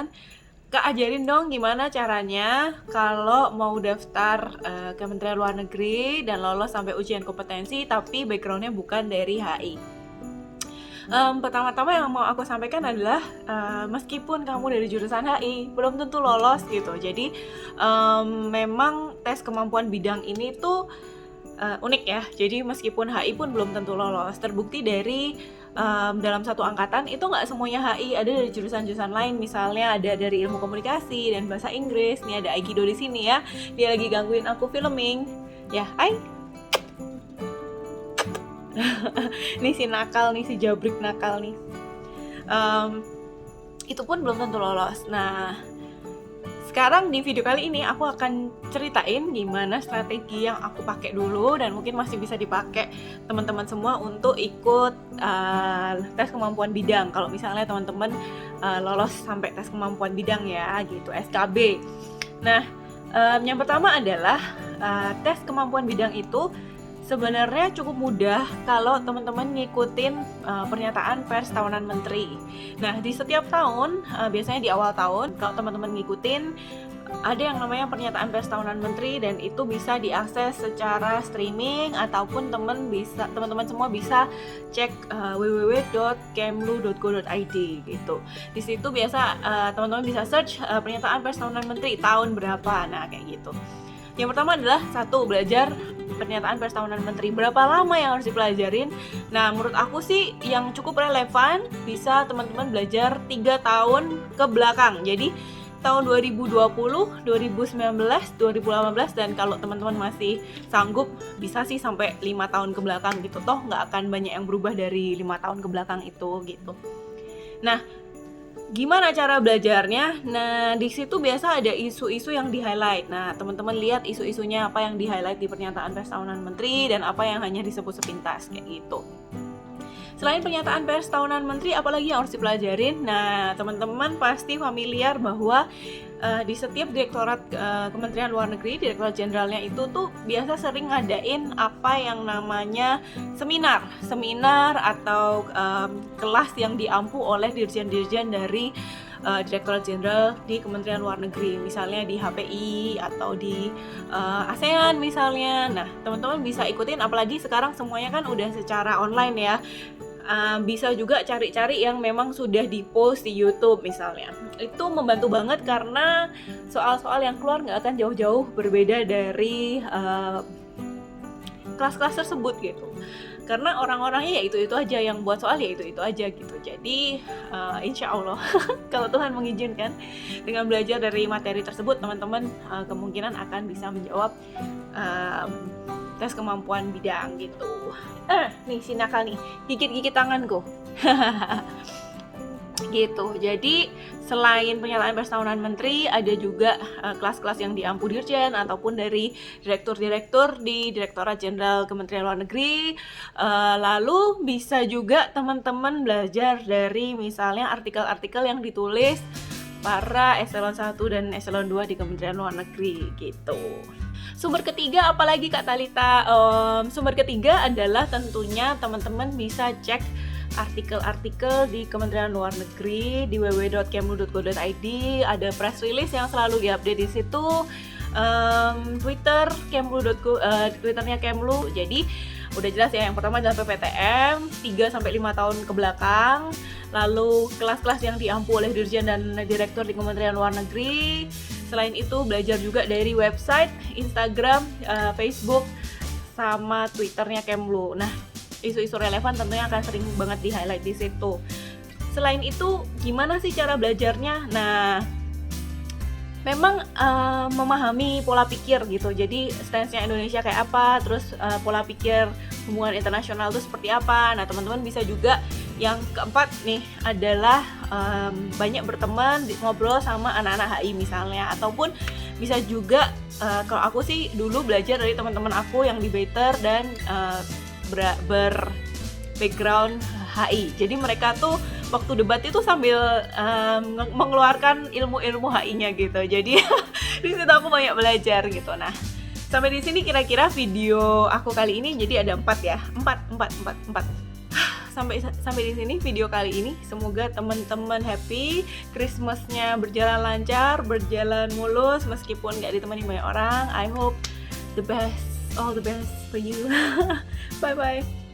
jurusan, Kak ajarin dong gimana caranya kalau mau daftar Kementerian Luar Negeri dan lolos sampai ujian kompetensi tapi backgroundnya bukan dari HI. Pertama-tama yang mau aku sampaikan adalah meskipun kamu dari jurusan HI belum tentu lolos gitu. Jadi memang tes kemampuan bidang ini tuh unik ya. Jadi meskipun HI pun belum tentu lolos. Terbukti dari dalam satu angkatan itu nggak semuanya HI, ada dari jurusan-jurusan lain. Misalnya ada dari ilmu komunikasi dan bahasa Inggris. Nih ada Aikido di sini ya. Dia lagi gangguin aku filming. Ya, hai. Nih si nakal nih, si jabrik nakal nih. Itu pun belum tentu lolos. Nah, sekarang di video kali ini aku akan ceritain gimana strategi yang aku pakai dulu dan mungkin masih bisa dipakai teman-teman semua untuk ikut tes kemampuan bidang. Kalau misalnya teman-teman lolos sampai tes kemampuan bidang ya gitu, SKB. Nah, yang pertama adalah tes kemampuan bidang itu sebenarnya cukup mudah kalau teman-teman ngikutin pernyataan pers tahunan menteri. Nah, di setiap tahun, biasanya di awal tahun, kalau teman-teman ngikutin, ada yang namanya pernyataan pers tahunan menteri dan itu bisa diakses secara streaming ataupun teman-teman semua bisa cek www.kemlu.go.id gitu. Di situ biasa teman-teman bisa search pernyataan pers tahunan menteri tahun berapa. Nah, kayak gitu. Yang pertama adalah belajar pernyataan pers tahunan menteri. Berapa lama yang harus dipelajarin? Nah, menurut aku sih yang cukup relevan bisa teman-teman belajar 3 tahun ke belakang. Jadi tahun 2020, 2019, 2018 dan kalau teman-teman masih sanggup bisa sih sampai 5 tahun ke belakang gitu. Toh nggak akan banyak yang berubah dari 5 tahun ke belakang itu gitu. Nah, gimana cara belajarnya? Nah, di situ biasa ada isu-isu yang di-highlight. Nah, teman-teman lihat isu-isunya apa yang di-highlight di pernyataan pers tahunan menteri dan apa yang hanya disebut sepintas kayak gitu. Selain pernyataan pers tahunan menteri, apalagi yang harus dipelajarin? Nah, teman-teman pasti familiar bahwa di setiap direktorat Kementerian Luar Negeri, direktorat jenderalnya itu tuh biasa sering ngadain apa yang namanya seminar atau kelas yang diampu oleh dirjen-dirjen dari Direktorat Jenderal di Kementerian Luar Negeri, misalnya di HPI atau di ASEAN misalnya. Nah, teman-teman bisa ikutin, apalagi sekarang semuanya kan udah secara online ya. Bisa juga cari-cari yang memang sudah di-post di YouTube misalnya. Itu membantu banget karena soal-soal yang keluar nggak akan jauh-jauh berbeda dari kelas-kelas tersebut gitu. Karena orang-orangnya ya itu-itu aja, yang buat soal ya itu-itu aja gitu. Jadi insya Allah kalau Tuhan mengizinkan, dengan belajar dari materi tersebut teman-teman kemungkinan akan bisa menjawab tes kemampuan bidang gitu. Nih si nakal nih, gigit-gigit tanganku. Gitu. Jadi selain pernyataan pers tahunan menteri, ada juga kelas-kelas yang diampu dirjen ataupun dari direktur-direktur di Direktorat Jenderal Kementerian Luar Negeri. Lalu bisa juga teman-teman belajar dari misalnya artikel-artikel yang ditulis para eselon 1 dan eselon 2 di Kementerian Luar Negeri gitu. Sumber ketiga apalagi Kak Talita? Sumber ketiga adalah tentunya teman-teman bisa cek artikel-artikel di Kementerian Luar Negeri di www.kemlu.go.id. Ada press release yang selalu diupdate di situ. Twitter Kemlu.go, Twitternya Kemlu. Jadi udah jelas ya, yang pertama adalah PPTM 3-5 tahun ke belakang. Lalu kelas-kelas yang diampu oleh dirjen dan direktur di Kementerian Luar Negeri. Selain itu belajar juga dari website, Instagram, Facebook, sama Twitternya Kemlu. Nah, isu-isu relevan tentunya akan sering banget di-highlight di situ. Selain itu, gimana sih cara belajarnya? Nah, memang memahami pola pikir gitu. Jadi stance-nya Indonesia kayak apa, terus pola pikir hubungan internasional itu seperti apa. Nah, teman-teman bisa juga yang keempat nih adalah banyak berteman, ngobrol sama anak-anak HI misalnya, ataupun bisa juga kalau aku sih dulu belajar dari teman-teman aku yang di Better dan ber-background HI. Jadi mereka tuh waktu debat itu sambil mengeluarkan ilmu-ilmu HI-nya gitu. Jadi di situ aku banyak belajar gitu. Nah, sampai di sini kira-kira video aku kali ini jadi ada 4 ya. 4. sampai di sini video kali ini. Semoga teman-teman happy, Christmasnya berjalan lancar, berjalan mulus meskipun nggak ditemani banyak orang. I hope the best, all the best for you. Bye bye.